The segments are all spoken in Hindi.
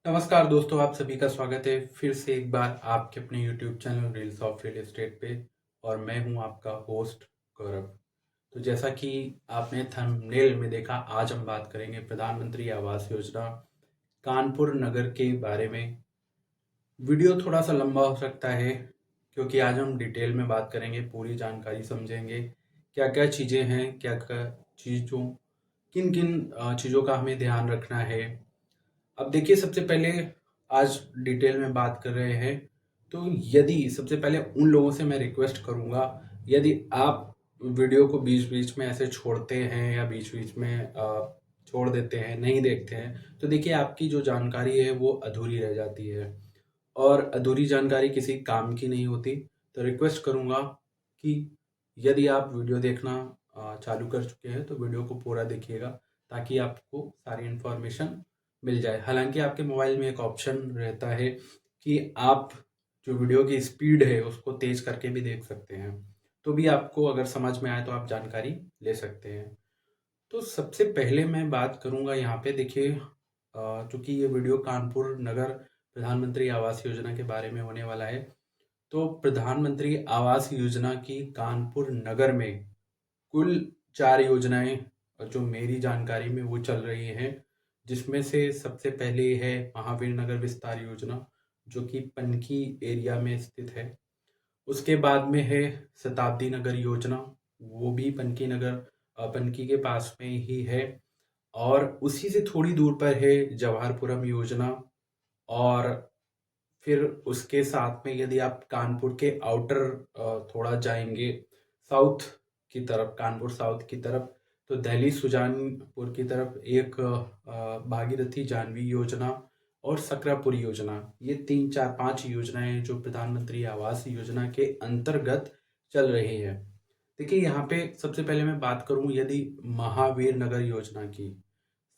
नमस्कार दोस्तों, आप सभी का स्वागत है फिर से एक बार आपके अपने YouTube channel reels of real estate पे। और मैं हूं आपका होस्ट गौरव। तो जैसा कि आपने थंबनेल में देखा, आज हम बात करेंगे प्रधानमंत्री आवास योजना कानपुर नगर के बारे में। वीडियो थोड़ा सा लंबा हो सकता है क्योंकि आज हम डिटेल में बात करेंगे, पूरी जानकारी समझेंगे क्या क्या चीज़ें हैं, क्या क्या चीज़ों किन किन चीज़ों का हमें ध्यान रखना है। अब देखिए, सबसे पहले आज डिटेल में बात कर रहे हैं। तो यदि सबसे पहले उन लोगों से मैं रिक्वेस्ट करूंगा, यदि आप वीडियो को बीच बीच में ऐसे छोड़ते हैं या बीच बीच में छोड़ देते हैं, नहीं देखते हैं, तो देखिए आपकी जो जानकारी है वो अधूरी रह जाती है और अधूरी जानकारी किसी काम की नहीं होती। तो रिक्वेस्ट करूंगा कि यदि आप वीडियो देखना चालू कर चुके हैं तो वीडियो को पूरा देखिएगा ताकि आपको सारी इन्फॉर्मेशन मिल जाए। हालांकि आपके मोबाइल में एक ऑप्शन रहता है कि आप जो वीडियो की स्पीड है उसको तेज करके भी देख सकते हैं, तो भी आपको अगर समझ में आए तो आप जानकारी ले सकते हैं। तो सबसे पहले मैं बात करूंगा यहाँ पे, देखिए चूंकि ये वीडियो कानपुर नगर प्रधानमंत्री आवास योजना के बारे में होने वाला है। तो प्रधानमंत्री आवास योजना की कानपुर नगर में कुल 4 योजनाएं जो मेरी जानकारी में वो चल रही हैं, जिसमें से सबसे पहले है महावीर नगर विस्तार योजना, जो कि पनकी एरिया में स्थित है। उसके बाद में है शताब्दी नगर योजना, वो भी पनकी के पास में ही है। और उसी से थोड़ी दूर पर है जवाहरपुरम योजना। और फिर उसके साथ में यदि आप कानपुर के आउटर थोड़ा जाएंगे साउथ की तरफ, कानपुर साउथ की तरफ, तो दिल्ली सुजानपुर की तरफ एक भागीरथी जानवी योजना और सकरापुरी योजना, ये 3 4 5 योजनाएं जो प्रधानमंत्री आवास योजना के अंतर्गत चल रही है। देखिए, यहाँ पे सबसे पहले मैं बात करूं यदि महावीर नगर योजना की,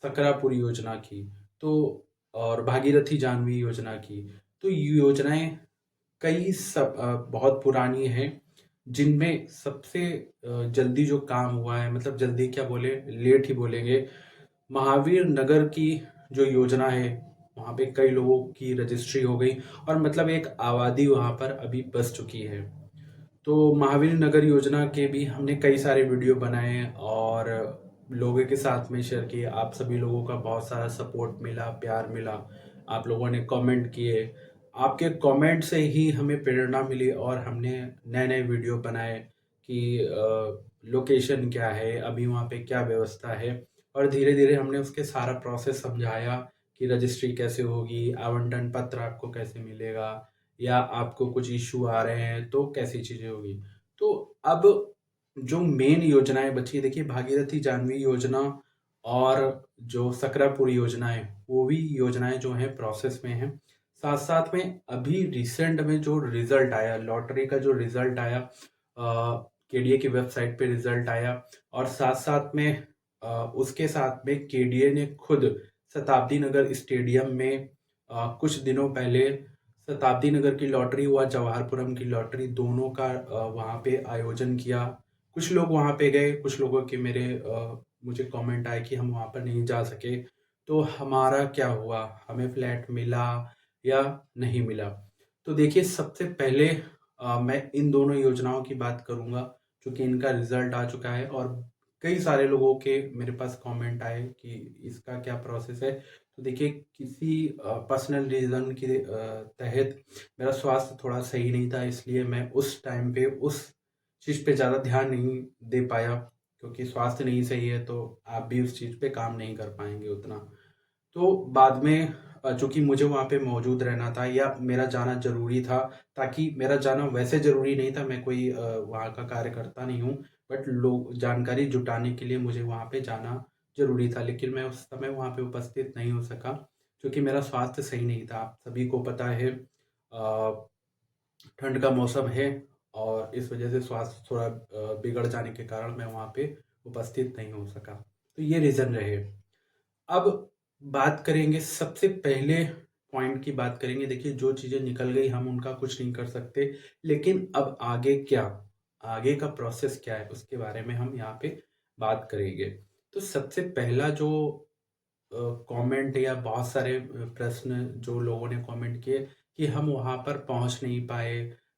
सकरापुरी योजना की, तो और भागीरथी जानवी योजना की, तो ये योजनाएं बहुत पुरानी हैं, जिनमें सबसे जल्दी जो काम हुआ है, मतलब जल्दी क्या बोले, लेट ही बोलेंगे। महावीर नगर की जो योजना है, वहाँ पे कई लोगों की रजिस्ट्री हो गई और मतलब एक आबादी वहाँ पर अभी बस चुकी है। तो महावीर नगर योजना के भी हमने कई सारे वीडियो बनाए और लोगों के साथ में शेयर किए। आप सभी लोगों का बहुत सारा सपोर्ट मिला, प्यार मिला, आप लोगों ने कमेंट किए। आपके कमेंट से ही हमें प्रेरणा मिली और हमने नए नए वीडियो बनाए कि लोकेशन क्या है, अभी वहाँ पे क्या व्यवस्था है। और धीरे धीरे हमने उसके सारा प्रोसेस समझाया कि रजिस्ट्री कैसे होगी, आवंटन पत्र आपको कैसे मिलेगा, या आपको कुछ इश्यू आ रहे हैं तो कैसी चीजें होगी। तो अब जो मेन योजनाएं बची, देखिए भागीरथी जानवी योजना और जो सकरापुरी योजना है, वो भी योजनाएं जो हैं प्रोसेस में हैं। साथ साथ में अभी रिसेंट में जो रिजल्ट आया, लॉटरी का जो रिजल्ट आया, केडीए की वेबसाइट पे रिजल्ट आया। और साथ साथ में उसके साथ में केडीए ने खुद शताब्दी नगर स्टेडियम में कुछ दिनों पहले शताब्दी नगर की लॉटरी हुआ, जवाहरपुरम की लॉटरी, दोनों का वहाँ पे आयोजन किया। कुछ लोग वहाँ पे गए, कुछ लोगों के मुझे कमेंट आए कि हम वहाँ पर नहीं जा सके। तो हमारा क्या हुआ, हमें फ्लैट मिला या नहीं मिला? तो देखिए, सबसे पहले मैं इन दोनों योजनाओं की बात करूंगा क्योंकि इनका रिजल्ट आ चुका है और कई सारे लोगों के मेरे पास कमेंट आए कि इसका क्या प्रोसेस है। तो देखिए, किसी पर्सनल रीज़न के तहत मेरा स्वास्थ्य थोड़ा सही नहीं था, इसलिए मैं उस टाइम पे उस चीज़ पे ज़्यादा ध्यान नहीं दे पाया। क्योंकि स्वास्थ्य नहीं सही है तो आप भी उस चीज़ पे काम नहीं कर पाएंगे उतना। तो बाद में चूंकि मुझे वहाँ पे मौजूद रहना था या मेरा जाना जरूरी था, ताकि मेरा जाना वैसे जरूरी नहीं था, मैं कोई वहाँ का कार्यकर्ता नहीं हूँ, बट लोग जानकारी जुटाने के लिए मुझे वहाँ पे जाना जरूरी था, लेकिन मैं उस समय वहाँ पे उपस्थित नहीं हो सका क्योंकि मेरा स्वास्थ्य सही नहीं था। आप सभी को पता है, ठंड का मौसम है और इस वजह से स्वास्थ्य थोड़ा बिगड़ जाने के कारण मैं वहाँ पे उपस्थित नहीं हो सका। तो ये रीज़न रहे। अब बात करेंगे, सबसे पहले पॉइंट की बात करेंगे। देखिए, जो चीज़ें निकल गई हम उनका कुछ नहीं कर सकते, लेकिन अब आगे क्या, आगे का प्रोसेस क्या है उसके बारे में हम यहाँ पे बात करेंगे। तो सबसे पहला जो कमेंट या बहुत सारे प्रश्न जो लोगों ने कमेंट किए कि हम वहाँ पर पहुँच नहीं पाए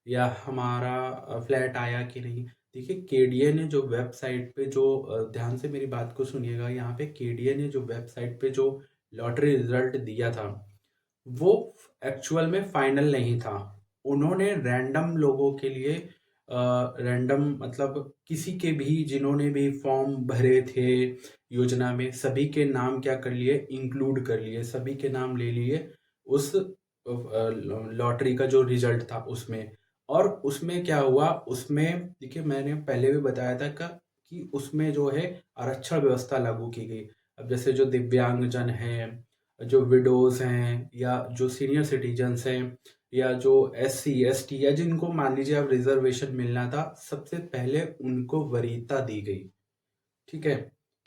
या हमारा फ्लैट आया कि नहीं। देखिए केडीए ने जो वेबसाइट पे जो ध्यान से मेरी बात को सुनिएगा, यहाँ पे केडीए ने जो वेबसाइट पे जो लॉटरी रिजल्ट दिया था वो एक्चुअल में फाइनल नहीं था। उन्होंने रैंडम लोगों के लिए रैंडम मतलब किसी के भी जिन्होंने भी फॉर्म भरे थे योजना में, सभी के नाम क्या कर लिए, इंक्लूड कर लिए, सभी के नाम ले लिए उस लॉटरी का जो रिजल्ट था उसमें। और उसमें क्या हुआ, उसमें देखिए मैंने पहले भी बताया था कि उसमें जो है आरक्षण व्यवस्था लागू की गई। अब जैसे जो दिव्यांगजन हैं, जो विडोज हैं, या जो सीनियर सिटीजन्स हैं, या जो एससी एसटी, या जिनको मान लीजिए अब रिजर्वेशन मिलना था, सबसे पहले उनको वरीयता दी गई। ठीक है,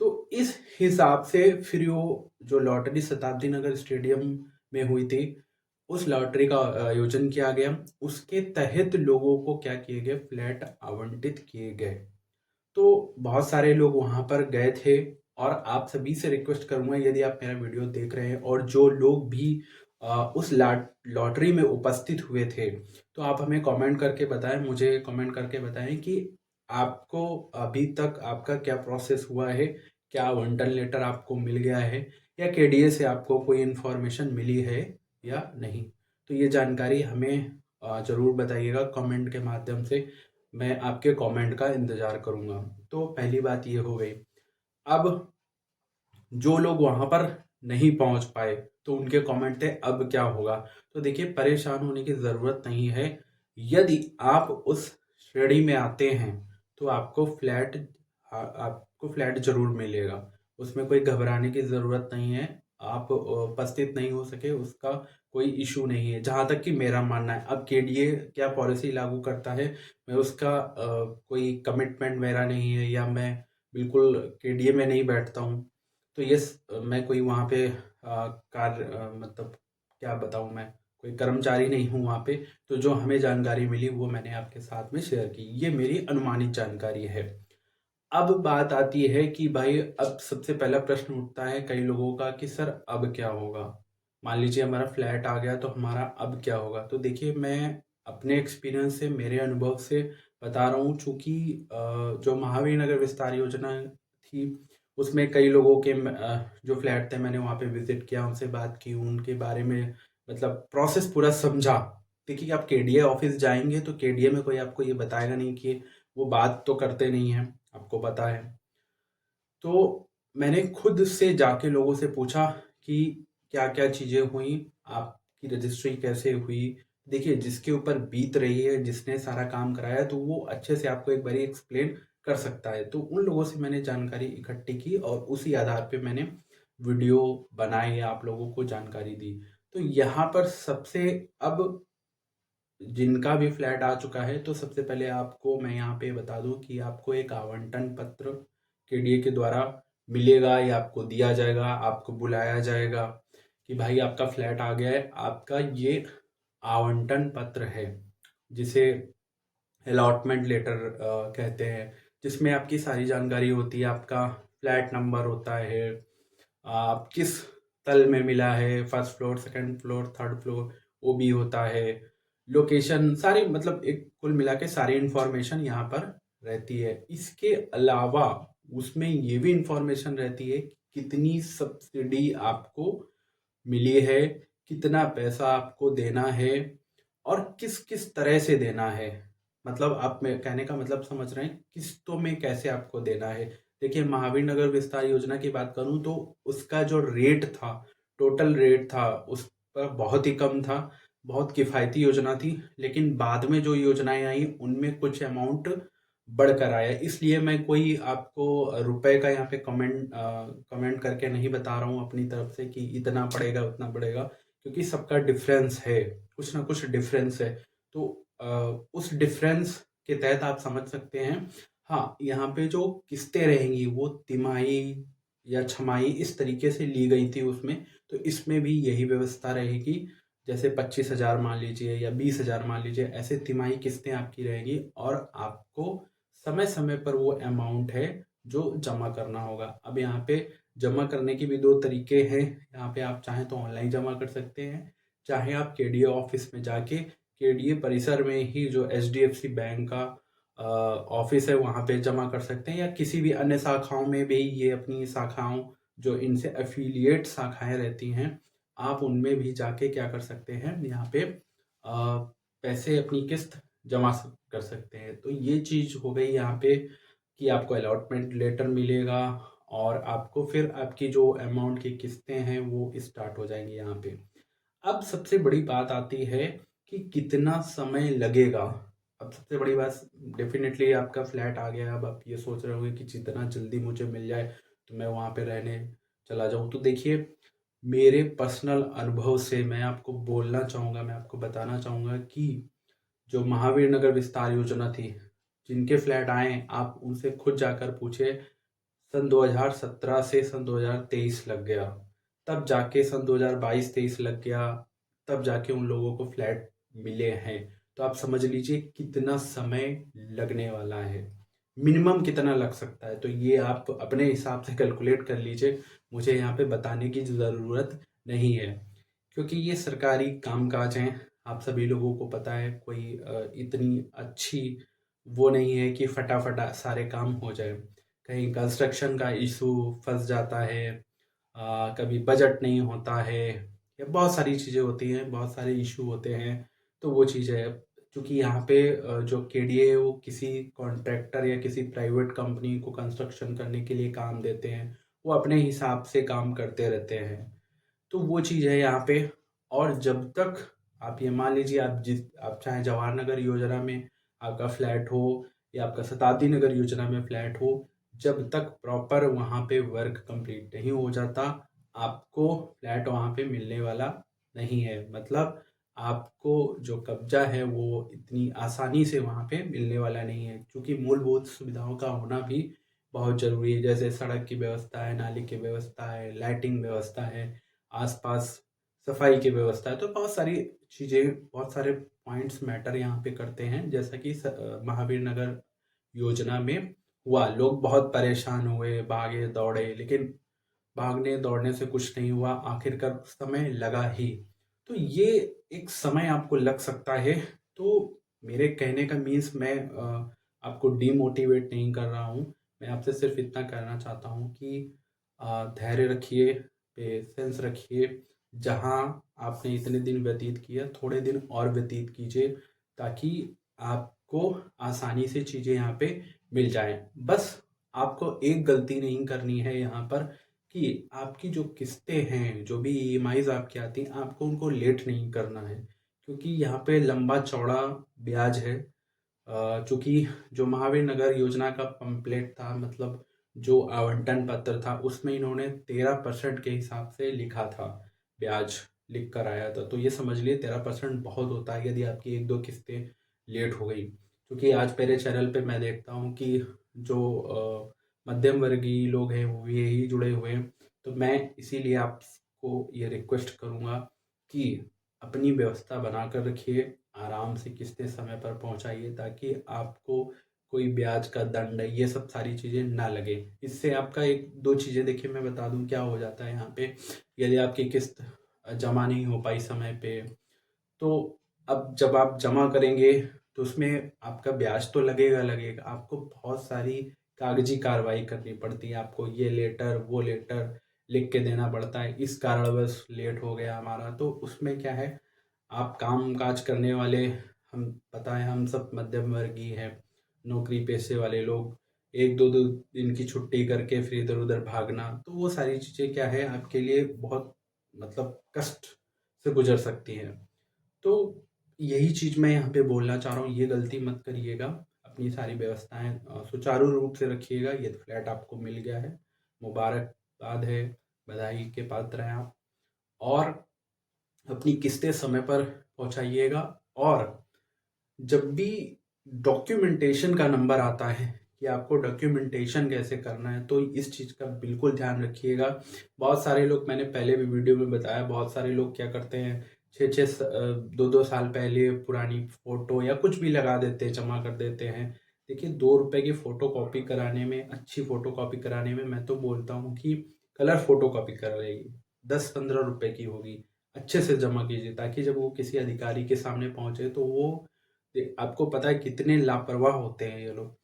तो इस हिसाब से फिर वो जो लॉटरी शताब्दी नगर स्टेडियम में हुई थी, उस लॉटरी का आयोजन किया गया। उसके तहत लोगों को क्या किए गए, फ्लैट आवंटित किए गए। तो बहुत सारे लोग वहां पर गए थे। और आप सभी से रिक्वेस्ट करूंगा, यदि आप मेरा वीडियो देख रहे हैं और जो लोग भी उस लॉटरी में उपस्थित हुए थे, तो आप हमें कमेंट करके बताएं, मुझे कमेंट करके बताएं कि आपको अभी तक आपका क्या प्रोसेस हुआ है, क्या आवंटन लेटर आपको मिल गया है, या केडीए से आपको कोई इन्फॉर्मेशन मिली है या नहीं। तो ये जानकारी हमें ज़रूर बताइएगा कमेंट के माध्यम से। मैं आपके कमेंट का इंतज़ार करूँगा। तो पहली बात ये हो गई। अब जो लोग वहाँ पर नहीं पहुँच पाए तो उनके कमेंट थे अब क्या होगा। तो देखिए परेशान होने की ज़रूरत नहीं है। यदि आप उस श्रेणी में आते हैं तो आपको फ्लैट ज़रूर मिलेगा। उसमें कोई घबराने की ज़रूरत नहीं है। आप उपस्थित नहीं हो सके उसका कोई इशू नहीं है, जहाँ तक कि मेरा मानना है। अब केडीए क्या पॉलिसी लागू करता है, मैं उसका कोई कमिटमेंट मेरा नहीं है, या मैं बिल्कुल केडीए में नहीं बैठता हूँ। तो यस, मैं कोई वहाँ पे कार्य मतलब क्या बताऊँ, मैं कोई कर्मचारी नहीं हूँ वहाँ पे। तो जो हमें जानकारी मिली वो मैंने आपके साथ में शेयर की। ये मेरी अनुमानित जानकारी है। अब बात आती है कि भाई अब सबसे पहला प्रश्न उठता है कई लोगों का कि सर अब क्या होगा। मान लीजिए हमारा फ्लैट आ गया तो हमारा अब क्या होगा। तो देखिए मैं अपने एक्सपीरियंस से, मेरे अनुभव से बता रहा हूँ। चूंकि जो महावीर नगर विस्तार योजना थी उसमें कई लोगों के जो फ्लैट थे मैंने वहाँ पे विजिट किया, उनसे बात की, उनके बारे में मतलब प्रोसेस पूरा समझा। देखिए आप केडीए ऑफिस जाएंगे तो केडीए में कोई आपको ये बताएगा नहीं कि वो बात तो करते नहीं हैं, आपको पता है। तो मैंने खुद से जाके लोगों से पूछा कि क्या क्या चीज़ें हुई, आपकी रजिस्ट्री कैसे हुई। देखिए जिसके ऊपर बीत रही है, जिसने सारा काम कराया, तो वो अच्छे से आपको एक बारी एक्सप्लेन कर सकता है। तो उन लोगों से मैंने जानकारी इकट्ठी की और उसी आधार पे मैंने वीडियो बनाई, आप लोगों को जानकारी दी। तो यहाँ पर सबसे अब जिनका भी फ्लैट आ चुका है तो सबसे पहले आपको मैं यहाँ पे बता दूं कि आपको एक आवंटन पत्र केडीए के द्वारा मिलेगा, या आपको दिया जाएगा, आपको बुलाया जाएगा कि भाई आपका फ्लैट आ गया है। आपका ये आवंटन पत्र है जिसे अलॉटमेंट लेटर कहते हैं, जिसमें आपकी सारी जानकारी होती है। आपका फ्लैट नंबर होता है, आप किस तल में मिला है, first floor, second floor, third floor, वो भी होता है। लोकेशन सारी, मतलब एक कुल मिला के सारी इंफॉर्मेशन यहाँ पर रहती है। इसके अलावा उसमें ये भी इंफॉर्मेशन रहती है कि कितनी सब्सिडी आपको मिली है, कितना पैसा आपको देना है, और किस किस तरह से देना है। मतलब आप में कहने का मतलब समझ रहे हैं, किस्तों में कैसे आपको देना है। देखिए महावीर नगर विस्तार योजना की बात करूं तो उसका जो रेट था, टोटल रेट था, उस पर बहुत ही कम था, बहुत किफ़ायती योजना थी। लेकिन बाद में जो योजनाएं आई उनमें कुछ अमाउंट बढ़कर आया। इसलिए मैं कोई आपको रुपए का यहाँ पे कमेंट करके नहीं बता रहा हूँ अपनी तरफ से कि इतना पड़ेगा उतना पड़ेगा, क्योंकि सबका डिफरेंस है, कुछ ना कुछ डिफरेंस है। तो उस डिफरेंस के तहत आप समझ सकते हैं। हाँ, यहाँ पे जो किस्तें रहेंगी वो तिमाही या छमाही इस तरीके से ली गई थी उसमें। तो इसमें भी यही व्यवस्था रहेगी। जैसे 25,000 मान लीजिए या 20,000 मान लीजिए, ऐसे तिमाही किस्तें आपकी रहेगी और आपको समय समय पर वो अमाउंट है जो जमा करना होगा। अब यहाँ पे जमा करने के भी 2 तरीके हैं। यहाँ पे आप चाहें तो ऑनलाइन जमा कर सकते हैं, चाहे आप केडीए ऑफिस में जाके केडीए परिसर में ही जो एचडीएफसी बैंक का ऑफिस है वहाँ पे जमा कर सकते हैं, या किसी भी अन्य शाखाओं में भी ये अपनी शाखाओं जो इनसे एफिलिएट शाखाएं रहती हैं, आप उनमें भी जाके क्या कर सकते हैं, यहाँ पे पैसे अपनी किस्त जमा कर सकते हैं। तो ये चीज़ हो गई यहाँ पे कि आपको अलॉटमेंट लेटर मिलेगा और आपको फिर आपकी जो अमाउंट की किस्तें हैं वो स्टार्ट हो जाएंगी यहाँ पे। अब सबसे बड़ी बात आती है कि कितना समय लगेगा। अब सबसे बड़ी बात, डेफिनेटली आपका फ्लैट आ गया, अब आप ये सोच रहे होंगे कि जितना जल्दी मुझे मिल जाए तो मैं वहाँ पे रहने चला जाऊँ। तो देखिए, मेरे पर्सनल अनुभव से मैं आपको बोलना चाहूँगा, मैं आपको बताना चाहूँगा कि जो महावीर नगर विस्तार योजना थी, जिनके फ्लैट आए आप उनसे खुद जाकर पूछे, सन 2017 से सन 2023 लग गया, तब जाके सन 2022-23 लग गया, तब जाके उन लोगों को फ्लैट मिले हैं। तो आप समझ लीजिए कितना समय लगने वाला है, मिनिमम कितना लग सकता है। तो ये आप अपने हिसाब से कैलकुलेट कर लीजिए, मुझे यहाँ पे बताने की ज़रूरत नहीं है, क्योंकि ये सरकारी कामकाज हैं। आप सभी लोगों को पता है, कोई इतनी अच्छी वो नहीं है कि फटाफट सारे काम हो जाए। कहीं कंस्ट्रक्शन का इशू फंस जाता है, कभी बजट नहीं होता है, या बहुत सारी चीज़ें होती हैं, बहुत सारे इशू होते हैं। तो वो चीज़ है, क्योंकि यहाँ पे जो केडीए है वो किसी कॉन्ट्रैक्टर या किसी प्राइवेट कंपनी को कंस्ट्रक्शन करने के लिए काम देते हैं, वो अपने हिसाब से काम करते रहते हैं। तो वो चीज़ है यहाँ पे। और जब तक आप ये मान लीजिए, आप चाहे जवाहर नगर योजना में आपका फ्लैट हो या आपका शताब्दी नगर योजना में फ्लैट हो, जब तक प्रॉपर वहाँ पे वर्क कंप्लीट नहीं हो जाता, आपको फ्लैट वहाँ पे मिलने वाला नहीं है। मतलब आपको जो कब्जा है वो इतनी आसानी से वहाँ पे मिलने वाला नहीं है, क्योंकि मूलभूत सुविधाओं का होना भी बहुत ज़रूरी है। जैसे सड़क की व्यवस्था है, नाली की व्यवस्था है, लाइटिंग व्यवस्था है, आसपास सफाई की व्यवस्था है। तो बहुत सारी चीज़ें, बहुत सारे पॉइंट्स मैटर यहाँ पे करते हैं। जैसा कि महावीर नगर योजना में हुआ, लोग बहुत परेशान हुए, भागे दौड़े, लेकिन भागने दौड़ने से कुछ नहीं हुआ, आखिरकार समय लगा ही। तो ये एक समय आपको लग सकता है। तो मेरे कहने का मीन्स, मैं आपको डीमोटिवेट नहीं कर रहा हूँ, मैं आपसे सिर्फ इतना कहना चाहता हूँ कि धैर्य रखिए, पेशेंस रखिए। जहाँ आपने इतने दिन व्यतीत किया, थोड़े दिन और व्यतीत कीजिए, ताकि आपको आसानी से चीज़ें यहाँ पे मिल जाएं। बस आपको एक गलती नहीं करनी है यहाँ पर, कि आपकी जो किस्तें हैं, जो भी ईएमआईज़ आपकी आती हैं, आपको उनको लेट नहीं करना है, क्योंकि यहाँ पे लंबा चौड़ा ब्याज है। चूँकि जो महावीर नगर योजना का पम्पलेट था, मतलब जो आवंटन पत्र था, उसमें इन्होंने 13% के हिसाब से लिखा था, ब्याज लिख कर आया था। तो ये समझ लिए 13% बहुत होता है यदि आपकी 1-2 किस्तें लेट हो गई। क्योंकि आज मेरे चैनल पे मैं देखता हूँ कि जो मध्यम वर्गीय लोग हैं वो यही जुड़े हुए हैं। तो मैं इसीलिए आपको ये रिक्वेस्ट करूँगा कि अपनी व्यवस्था बनाकर रखिए, आराम से किस्तें समय पर पहुँचाइए, ताकि आपको कोई ब्याज का दंड, ये सब सारी चीज़ें ना लगे। इससे आपका 1-2 चीज़ें, देखिए मैं बता दूँ क्या हो जाता है यहाँ पे। यदि आपकी किस्त जमा नहीं हो पाई समय पे, तो अब जब आप जमा करेंगे तो उसमें आपका ब्याज तो लगेगा लगेगा, आपको बहुत सारी कागजी कार्रवाई करनी पड़ती है। आपको ये लेटर वो लेटर लिख के देना पड़ता है, इस कारणवश लेट हो गया हमारा। तो उसमें क्या है, आप काम काज करने वाले, हम पता है हम सब मध्यम वर्गीय हैं, नौकरी पेशे वाले लोग, 1-2 दिन की छुट्टी करके फिर इधर उधर भागना, तो वो सारी चीज़ें क्या है आपके लिए बहुत, मतलब कष्ट से गुजर सकती हैं। तो यही चीज़ मैं यहाँ पे बोलना चाह रहा हूँ, ये गलती मत करिएगा। अपनी सारी व्यवस्थाएं सुचारू रूप से रखिएगा। ये फ्लैट आपको मिल गया है, मुबारकबाद है, बधाई के पात्र हैं आप। और अपनी किस्तें समय पर पहुंचाइएगा। और जब भी डॉक्यूमेंटेशन का नंबर आता है कि आपको डॉक्यूमेंटेशन कैसे करना है, तो इस चीज़ का बिल्कुल ध्यान रखिएगा। बहुत सारे लोग, मैंने पहले भी वीडियो में बताया, बहुत सारे लोग क्या करते हैं, 2-2 साल पहले पुरानी फ़ोटो या कुछ भी लगा देते हैं, जमा कर देते हैं। देखिए, 2 रुपए की फ़ोटो कॉपी कराने में, अच्छी फ़ोटो कॉपी कराने में, मैं तो बोलता हूँ कि कलर फोटोकॉपी करवाइए, 10-15 रुपए की होगी, अच्छे से जमा कीजिए ताकि जब वो किसी अधिकारी के सामने पहुंचे तो वो आपको पता है कितने लापरवाह होते हैं ये लोग।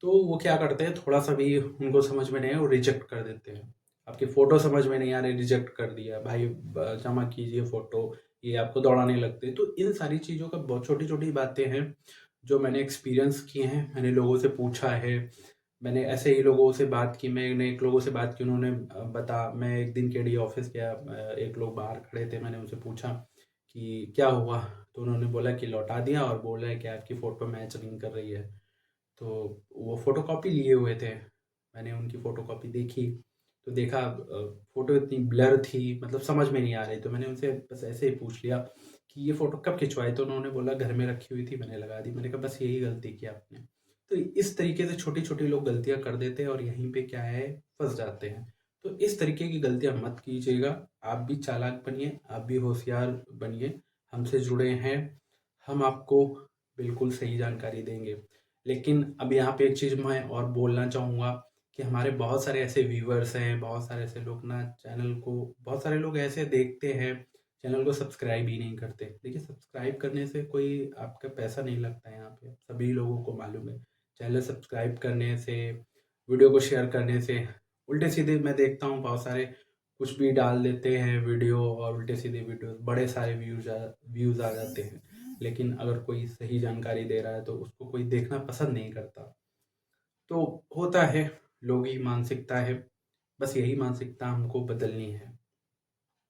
तो वो क्या करते हैं, थोड़ा सा भी उनको समझ में नहीं है वो रिजेक्ट कर देते हैं। आपकी फोटो समझ में नहीं आ रही, रिजेक्ट कर दिया भाई, जमा कीजिए फोटो, ये आपको दौड़ाने लगते हैं। तो इन सारी चीज़ों का बहुत छोटी छोटी बातें हैं जो मैंने एक्सपीरियंस किए हैं, मैंने लोगों से पूछा है, मैंने ऐसे ही लोगों से बात की, मैंने एक लोगों से बात की, उन्होंने मैं एक दिन केडी ऑफिस गया, एक लोग बाहर खड़े थे, मैंने उनसे पूछा कि क्या हुआ, तो उन्होंने बोला कि लौटा दिया और बोल रहे हैं कि आपकी फ़ोटो मैच नहीं कर रही है। तो वो फ़ोटोकॉपी लिए हुए थे, मैंने उनकी फ़ोटोकॉपी देखी, तो देखा फ़ोटो इतनी ब्लर थी, मतलब समझ में नहीं आ रही, तो मैंने उनसे बस ऐसे ही पूछ लिया कि ये फ़ोटो कब खिंचवाई, तो उन्होंने बोला घर में रखी हुई थी, मैंने लगा दी। मैंने कहा बस यही गलती की आपने। तो इस तरीके से छोटी-छोटी लोग गलतियाँ कर देते हैं और यहीं पे क्या है, फँस जाते हैं। तो इस तरीके की गलतियाँ मत कीजिएगा, आप भी चालाक बनिए, आप भी होशियार बनिए, हमसे जुड़े हैं, हम आपको बिल्कुल सही जानकारी देंगे। लेकिन अब यहाँ पे एक चीज़ मैं और बोलना चाहूँगा कि हमारे बहुत सारे ऐसे व्यूअर्स हैं, बहुत सारे ऐसे लोग ना चैनल को, बहुत सारे लोग ऐसे देखते हैं, चैनल को सब्सक्राइब ही नहीं करते। देखिए, सब्सक्राइब करने से कोई आपका पैसा नहीं लगता है यहाँ पे, सभी लोगों को मालूम है। चैनल सब्सक्राइब करने से, वीडियो को शेयर करने से, उल्टे-सीधे मैं देखता हूँ बहुत सारे कुछ भी डाल देते हैं वीडियो और उल्टे-सीधे वीडियो बड़े सारे व्यूज़ आ जाते हैं। लेकिन अगर कोई सही जानकारी दे रहा है तो उसको कोई देखना पसंद नहीं करता। तो होता है, लोगों की मानसिकता है, बस यही मानसिकता हमको बदलनी है।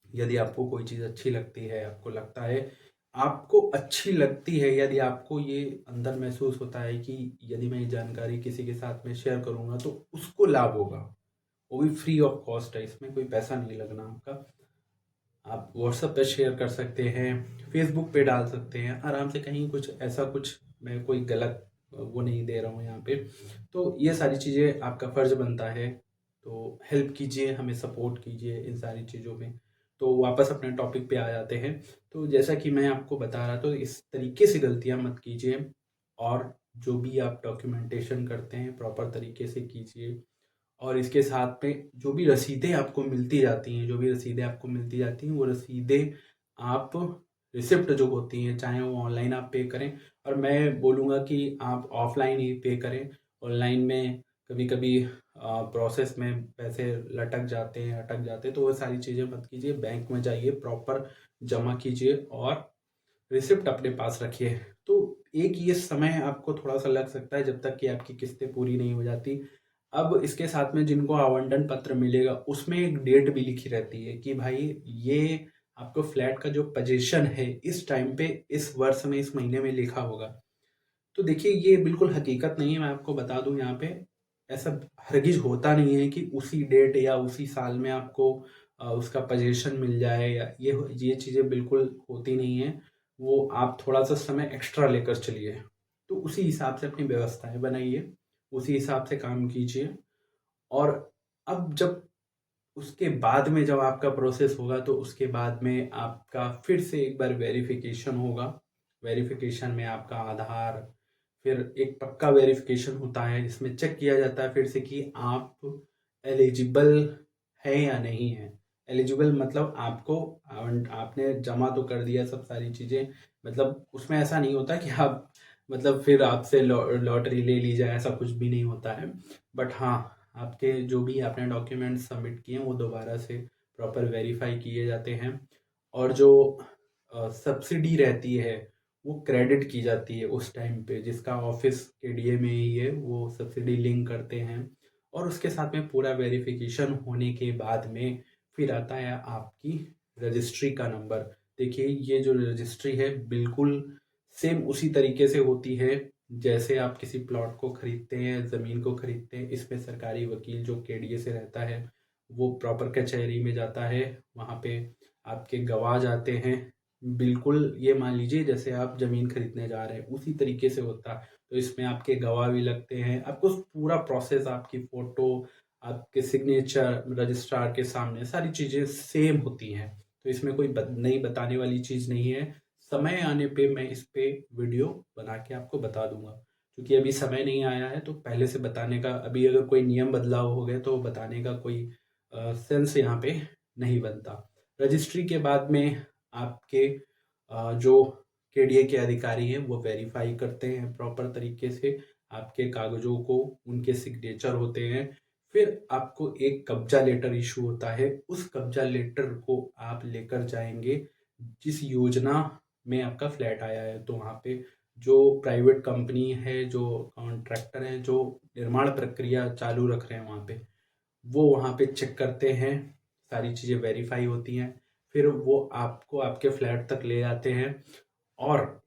यदि आपको कोई चीज़ अच्छी लगती है, आपको लगता है, आपको अच्छी लगती है, यदि आपको ये अंदर महसूस होता है कि यदि मैं ये जानकारी किसी के साथ में शेयर करूँगा तो उसको लाभ होगा, वो भी फ्री ऑफ कॉस्ट है, इसमें कोई पैसा नहीं लगना आपका। आप व्हाट्सएप पे शेयर कर सकते हैं, फेसबुक पे डाल सकते हैं आराम से, कहीं कुछ ऐसा कुछ मैं कोई गलत वो नहीं दे रहा हूँ यहाँ पे। तो ये सारी चीज़ें आपका फ़र्ज़ बनता है, तो हेल्प कीजिए, हमें सपोर्ट कीजिए इन सारी चीज़ों में। तो वापस अपने टॉपिक पे आ जाते हैं। तो जैसा कि मैं आपको बता रहा, तो इस तरीके से गलतियाँ मत कीजिए और जो भी आप डॉक्यूमेंटेशन करते हैं प्रॉपर तरीके से कीजिए। और इसके साथ में जो भी रसीदें आपको मिलती जाती हैं, जो भी रसीदें आपको मिलती जाती हैं, वो रसीदें आप, रिसिप्ट जो होती हैं, चाहे वो ऑनलाइन आप पे करें, और मैं बोलूँगा कि आप ऑफ़लाइन ही पे करें। ऑनलाइन में कभी-कभी प्रोसेस में पैसे लटक जाते हैं, अटक जाते हैं, तो वो सारी चीज़ें मत कीजिए। बैंक में जाइए, प्रॉपर जमा कीजिए और रिसिप्ट अपने पास रखिए। तो एक ये समय आपको थोड़ा-सा लग सकता है जब तक कि आपकी किस्तें पूरी नहीं हो जाती। अब इसके साथ में जिनको आवंटन पत्र मिलेगा उसमें एक डेट भी लिखी रहती है कि भाई ये आपको फ्लैट का जो पोजीशन है इस टाइम पे, इस वर्ष में, इस महीने में लिखा होगा। तो देखिए, ये बिल्कुल हकीकत नहीं है, मैं आपको बता दूँ यहाँ पे, ऐसा हरगिज़ होता नहीं है कि उसी डेट या उसी साल में आपको उसका पोजीशन मिल जाए, या ये चीज़ें बिल्कुल होती नहीं हैं। वो आप थोड़ा-सा समय एक्स्ट्रा लेकर चलिए। तो उसी हिसाब से अपनी व्यवस्थाएँ बनाइए, उसी हिसाब से काम कीजिए। और अब जब उसके बाद में जब आपका प्रोसेस होगा तो उसके बाद में आपका फिर से एक बार वेरिफिकेशन होगा। वेरिफिकेशन में आपका आधार, फिर एक पक्का वेरिफिकेशन होता है जिसमें चेक किया जाता है फिर से कि आप एलिजिबल हैं या नहीं हैं। एलिजिबल मतलब आपने जमा तो कर दिया सब सारी चीज़ें, मतलब उसमें ऐसा नहीं होता कि आप, मतलब फिर आपसे लॉटरी ले ली जाए, ऐसा कुछ भी नहीं होता है। बट हाँ, आपके जो भी आपने डॉक्यूमेंट्स सबमिट किए हैं वो दोबारा से प्रॉपर वेरीफाई किए जाते हैं। और जो सब्सिडी रहती है वो क्रेडिट की जाती है उस टाइम पे, जिसका ऑफिस के डीए में ही है, वो सब्सिडी लिंक करते हैं। और उसके साथ में पूरा वेरिफिकेशन होने के बाद में फिर आता है आपकी रजिस्ट्री का नंबर। देखिए, ये जो रजिस्ट्री है बिल्कुल सेम उसी तरीके से होती है जैसे आप किसी प्लॉट को खरीदते हैं, ज़मीन को खरीदते हैं। इसमें सरकारी वकील जो केडीए से रहता है वो प्रॉपर कचहरी में जाता है, वहाँ पे आपके गवाह जाते हैं। बिल्कुल ये मान लीजिए जैसे आप ज़मीन खरीदने जा रहे हैं उसी तरीके से होता है। तो इसमें आपके गवाह भी लगते हैं, आपको पूरा प्रोसेस, आपकी फ़ोटो, आपके सिग्नेचर रजिस्ट्रार के सामने सारी चीज़ें सेम होती हैं। तो इसमें कोई नई बताने वाली चीज़ नहीं है। समय आने पे मैं इस पे वीडियो बना के आपको बता दूंगा, क्योंकि अभी समय नहीं आया है तो पहले से बताने का, अभी अगर कोई नियम बदलाव हो गए तो बताने का कोई सेंस यहाँ पे नहीं बनता। रजिस्ट्री के बाद में आपके जो केडीए के अधिकारी हैं वो वेरीफाई करते हैं प्रॉपर तरीके से आपके कागजों को, उनके सिग्नेचर होते हैं। फिर आपको एक कब्जा लेटर इशू होता है। उस कब्जा लेटर को आप लेकर जाएंगे जिस योजना में आपका फ्लैट आया है। तो वहाँ पे जो प्राइवेट कंपनी है, जो कॉन्ट्रैक्टर हैं, जो निर्माण प्रक्रिया चालू रख रहे हैं वहाँ पे, वो वहाँ पे चेक करते हैं, सारी चीज़ें वेरीफाई होती हैं। फिर वो आपको आपके फ्लैट तक ले जाते हैं। और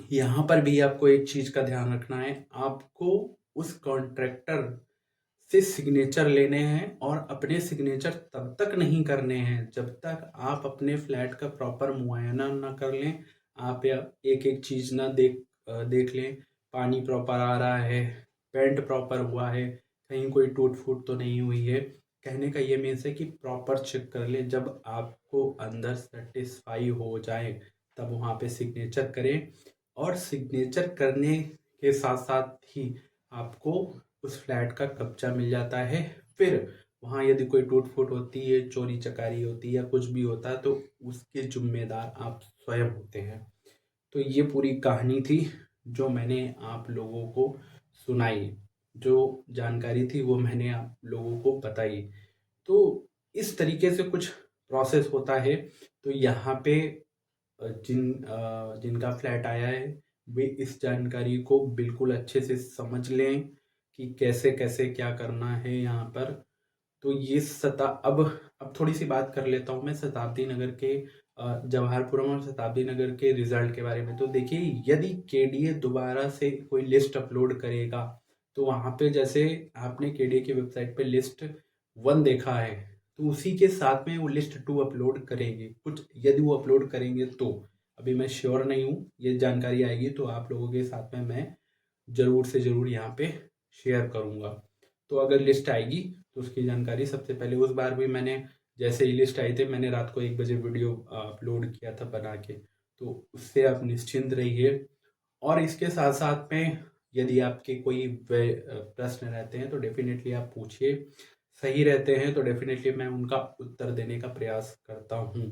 यहाँ पर भी आपको एक चीज़ का ध्यान रखना है, आपको उस कॉन्ट्रैक्टर से सिग्नेचर लेने हैं और अपने सिग्नेचर तब तक नहीं करने हैं जब तक आप अपने फ्लैट का प्रॉपर मुआयना ना कर लें। आप या एक एक चीज़ ना देख लें, पानी प्रॉपर आ रहा है, पेंट प्रॉपर हुआ है, कहीं कोई टूट फूट तो नहीं हुई है। कहने का ये मीन्स है कि प्रॉपर चेक कर लें। जब आपको अंदर सेटिस्फाई हो जाए तब वहाँ पे सिग्नेचर करें। और सिग्नेचर करने के साथ साथ ही आपको उस फ्लैट का कब्जा मिल जाता है। फिर वहाँ यदि कोई टूट फूट होती है, चोरी चकारी होती है या कुछ भी होता है तो उसके जिम्मेदार आप स्वयं होते हैं। तो ये पूरी कहानी थी जो मैंने आप लोगों को सुनाई, जो जानकारी थी वो मैंने आप लोगों को बताई। तो इस तरीके से कुछ प्रोसेस होता है। तो यहाँ पे जिनका फ्लैट आया है वे इस जानकारी को बिल्कुल अच्छे से समझ लें कि कैसे कैसे क्या करना है यहाँ पर। तो ये अब थोड़ी सी बात कर लेता हूँ मैं शताब्दी नगर के जवाहरपुरम और शताब्दी नगर के रिजल्ट के बारे में। तो देखिए, यदि केडीए दोबारा से कोई लिस्ट अपलोड करेगा तो वहाँ पे जैसे आपने केडीए की वेबसाइट पे लिस्ट 1 देखा है, तो उसी के साथ में वो लिस्ट 2 अपलोड करेंगे। कुछ यदि वो अपलोड करेंगे तो अभी मैं श्योर नहीं हूँ, ये जानकारी आएगी तो आप लोगों के साथ में मैं ज़रूर से ज़रूर यहाँ पे शेयर करूँगा। तो अगर लिस्ट आएगी तो उसकी जानकारी सबसे पहले, उस बार भी मैंने जैसे ही लिस्ट आई थी मैंने रात को 1 बजे वीडियो अपलोड किया था बना के, तो उससे आप निश्चिंत रहिए। और इसके साथ साथ में यदि आपके कोई प्रश्न रहते हैं तो डेफिनेटली आप पूछिए, सही रहते हैं तो डेफिनेटली मैं उनका उत्तर देने का प्रयास करता हूँ।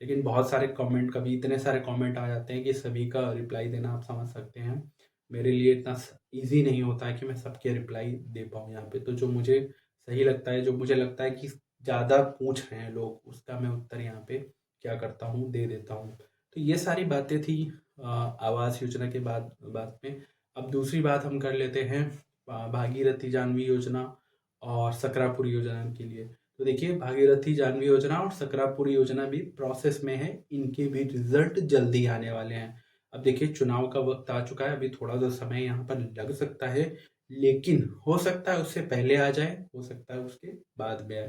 लेकिन बहुत सारे कमेंट, कभी इतने सारे कमेंट आ जाते हैं कि सभी का रिप्लाई देना आप समझ सकते हैं मेरे लिए इतना ईजी नहीं होता है कि मैं सबके रिप्लाई दे पाऊँ यहाँ पे। तो जो मुझे सही लगता है, जो मुझे लगता है कि ज़्यादा पूछ रहे हैं लोग, उसका मैं उत्तर यहाँ पे क्या करता हूँ, दे देता हूँ। तो ये सारी बातें थी आवास योजना के बाद में। अब दूसरी बात हम कर लेते हैं भागीरथी जानवी योजना और सकरापुर योजना के लिए। तो देखिए, भागीरथी जानवी योजना और सकरापुर योजना भी प्रोसेस में है, इनके भी रिजल्ट जल्दी आने वाले हैं। अब देखिए, चुनाव का वक्त आ चुका है, अभी थोड़ा सा समय यहाँ पर लग सकता है, लेकिन हो सकता है उससे पहले आ जाए, हो सकता है उसके बाद में आए।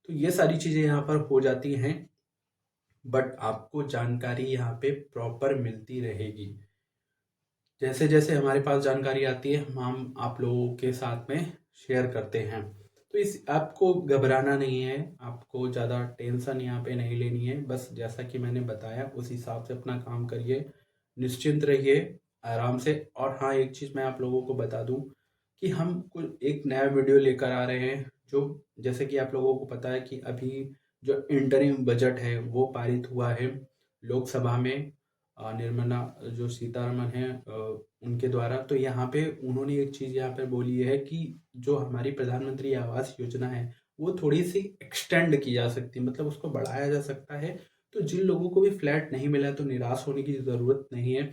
तो ये सारी चीज़ें यहाँ पर हो जाती हैं, बट आपको जानकारी यहाँ पे प्रॉपर मिलती रहेगी। जैसे जैसे हमारे पास जानकारी आती है हम आप लोगों के साथ में शेयर करते हैं। तो इस आपको घबराना नहीं है, आपको ज़्यादा टेंशन यहाँ पे नहीं लेनी है। बस जैसा कि मैंने बताया उस हिसाब से अपना काम करिए, निश्चिंत रहिए आराम से। और हाँ, एक चीज़ मैं आप लोगों को बता दूं कि हम कुछ एक नया वीडियो लेकर आ रहे हैं, जो जैसे कि आप लोगों को पता है कि अभी जो इंटरिम बजट है वो पारित हुआ है लोकसभा में, निर्मला जो सीतारमन है उनके द्वारा। तो यहाँ पे उन्होंने एक चीज़ यहाँ पे बोली है कि जो हमारी प्रधानमंत्री आवास योजना है वो थोड़ी सी एक्सटेंड की जा सकती है, मतलब उसको बढ़ाया जा सकता है। तो जिन लोगों को भी फ्लैट नहीं मिला तो निराश होने की ज़रूरत नहीं है।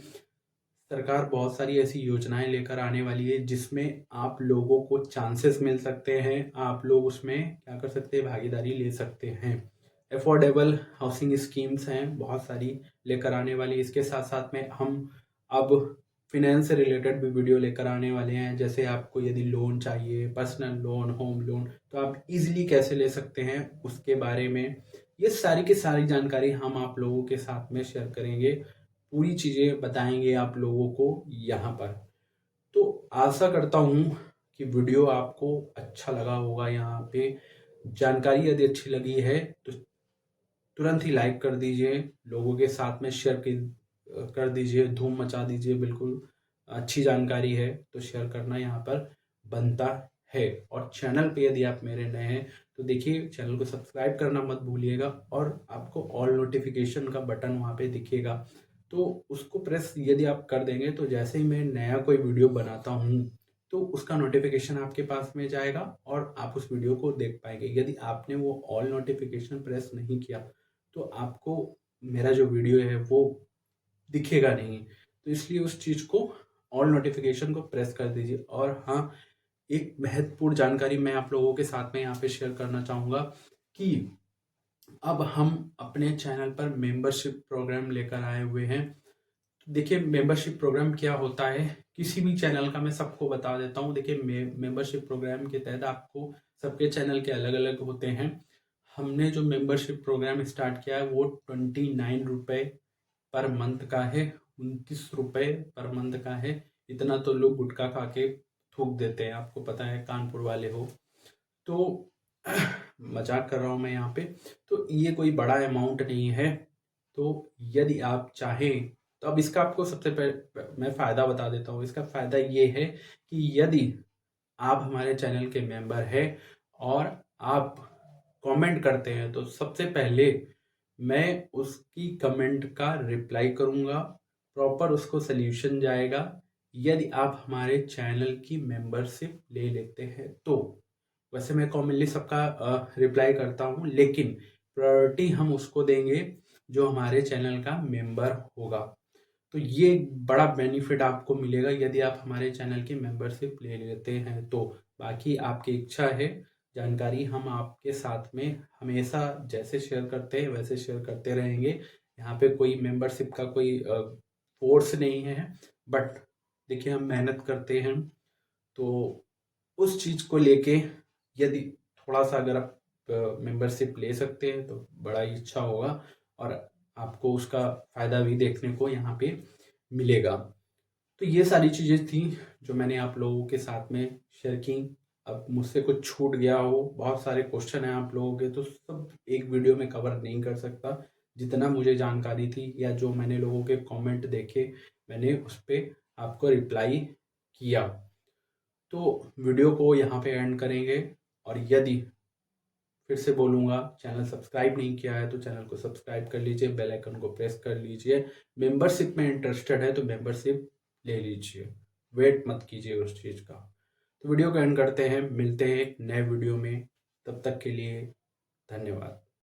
सरकार बहुत सारी ऐसी योजनाएं लेकर आने वाली है जिसमें आप लोगों को चांसेस मिल सकते हैं, आप लोग उसमें क्या कर सकते हैं, भागीदारी ले सकते हैं। अफोर्डेबल हाउसिंग स्कीम्स हैं बहुत सारी लेकर आने वाली। इसके साथ साथ में हम अब फिनेंस से रिलेटेड भी वीडियो लेकर आने वाले हैं। जैसे आपको यदि लोन चाहिए, पर्सनल लोन, होम लोन, तो आप इजीली कैसे ले सकते हैं उसके बारे में ये सारी की सारी जानकारी हम आप लोगों के साथ में शेयर करेंगे, पूरी चीज़ें बताएंगे आप लोगों को यहाँ पर। तो आशा करता हूँ कि वीडियो आपको अच्छा लगा होगा। यहाँ पे जानकारी यदि अच्छी लगी है तो तुरंत ही लाइक कर दीजिए, लोगों के साथ में शेयर कर दीजिए, धूम मचा दीजिए। बिल्कुल अच्छी जानकारी है तो शेयर करना यहाँ पर बनता है। और चैनल पे यदि आप मेरे नए हैं तो देखिए चैनल को सब्सक्राइब करना मत भूलिएगा और आपको ऑल नोटिफिकेशन का बटन वहाँ पे दिखेगा, तो उसको प्रेस यदि आप कर देंगे तो जैसे ही मैं नया कोई वीडियो बनाता हूँ तो उसका नोटिफिकेशन आपके पास में जाएगा और आप उस वीडियो को देख पाएंगे। यदि आपने वो ऑल नोटिफिकेशन प्रेस नहीं किया तो आपको मेरा जो वीडियो है वो दिखेगा नहीं। तो इसलिए उस चीज़ को ऑल नोटिफिकेशन को प्रेस कर दीजिए। और हाँ, एक महत्वपूर्ण जानकारी मैं आप लोगों के साथ में यहाँ पे शेयर करना चाहूँगा कि अब हम अपने चैनल पर मेंबरशिप प्रोग्राम लेकर आए हुए हैं। देखिए मेंबरशिप प्रोग्राम क्या होता है, किसी भी चैनल का मैं सबको बता देता हूँ। देखिए मेंबरशिप प्रोग्राम के तहत आपको सबके चैनल के अलग अलग होते हैं। हमने जो मेंबरशिप प्रोग्राम स्टार्ट किया है वो 29 रुपये पर मंथ का है, 29 रुपये पर मंथ का है। इतना तो लोग गुटखा खा के थूक देते हैं, आपको पता है, कानपुर वाले हो तो मजाक कर रहा हूँ मैं यहाँ पे। तो ये कोई बड़ा अमाउंट नहीं है। तो यदि आप चाहें तो अब इसका आपको सबसे पहले मैं फ़ायदा बता देता हूँ। इसका फ़ायदा ये है कि यदि आप हमारे चैनल के मेंबर हैं और आप कमेंट करते हैं तो सबसे पहले मैं उसकी कमेंट का रिप्लाई करूँगा, प्रॉपर उसको सल्यूशन जाएगा। यदि आप हमारे चैनल की मेंबरशिप ले लेते हैं तो वैसे मैं कॉमनली सबका रिप्लाई करता हूँ, लेकिन प्रायोरिटी हम उसको देंगे जो हमारे चैनल का मेंबर होगा। तो ये बड़ा बेनिफिट आपको मिलेगा यदि आप हमारे चैनल की मेंबरशिप ले लेते हैं तो। बाकी आपकी इच्छा है, जानकारी हम आपके साथ में हमेशा जैसे शेयर करते हैं वैसे शेयर करते रहेंगे। यहाँ पे कोई मेंबरशिप का कोई फोर्स नहीं है, बट देखिए हम मेहनत करते हैं तो उस चीज़ को लेके यदि थोड़ा-सा अगर आप मेंबरशिप ले सकते हैं तो बड़ा ही अच्छा होगा और आपको उसका फ़ायदा भी देखने को यहाँ पे मिलेगा। तो ये सारी चीज़ें थी जो मैंने आप लोगों के साथ में शेयर की। अब मुझसे कुछ छूट गया हो, बहुत सारे क्वेश्चन हैं आप लोगों के, तो सब एक वीडियो में कवर नहीं कर सकता। जितना मुझे जानकारी थी या जो मैंने लोगों के कमेंट देखे, मैंने उस पे आपको रिप्लाई किया। तो वीडियो को यहाँ पे एंड करेंगे और यदि फिर से बोलूँगा, चैनल सब्सक्राइब नहीं किया है तो चैनल को सब्सक्राइब कर लीजिए, बेल आइकन को प्रेस कर लीजिए। मेंबरशिप में इंटरेस्टेड है तो मेंबरशिप ले लीजिए, वेट मत कीजिए उस चीज़ का। तो वीडियो को एंड करते हैं, मिलते हैं एक नए वीडियो में, तब तक के लिए धन्यवाद।